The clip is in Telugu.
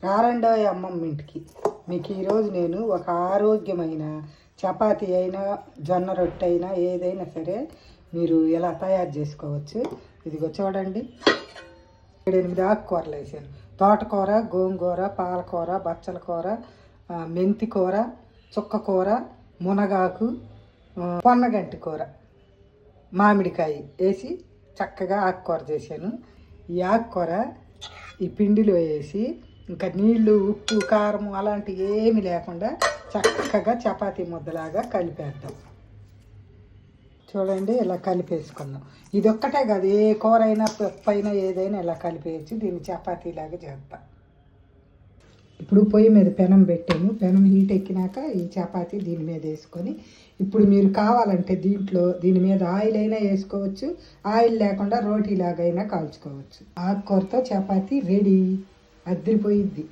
రారండో అమ్మమ్మ ఇంటికి. మీకు ఈరోజు నేను ఒక ఆరోగ్యమైన చపాతీ అయినా జొన్న రొట్టె అయినా ఏదైనా సరే మీరు ఎలా తయారు చేసుకోవచ్చు. ఇదిగో చూడండి, 7-8 ఆకుకూరలు వేసాను. తోటకూర, గోంగూర, పాలకూర, బచ్చల కూర, మెంతి కూర, చుక్కకూర, మునగాకు, పొన్నగంటి కూర, మామిడికాయ వేసి చక్కగా ఆకుకూర చేశాను. ఈ ఆకుకూర ఈ పిండిలో వేసి ఇంకా నీళ్ళు, ఉప్పు, కారం అలాంటివి ఏమి లేకుండా చక్కగా చపాతీ ముద్దలాగా కలిపేద్దాం. చూడండి, ఇలా కలిపేసుకుందాం. ఇది ఒక్కటే కాదు, ఏ కూర అయినా పప్పు అయినా ఏదైనా ఇలా కలిపేయచ్చు. దీన్ని చపాతీలాగా చేద్దాం. ఇప్పుడు పొయ్యి మీద పెనం పెట్టాను. పెనం హీట్ ఎక్కినాక ఈ చపాతీ దీని మీద వేసుకొని, ఇప్పుడు మీరు కావాలంటే దీని మీద ఆయిల్ అయినా వేసుకోవచ్చు, ఆయిల్ లేకుండా రోటీలాగైనా కాల్చుకోవచ్చు. ఆకుకూరతో చపాతీ రెడీ. అదిరిపోయిద్ది.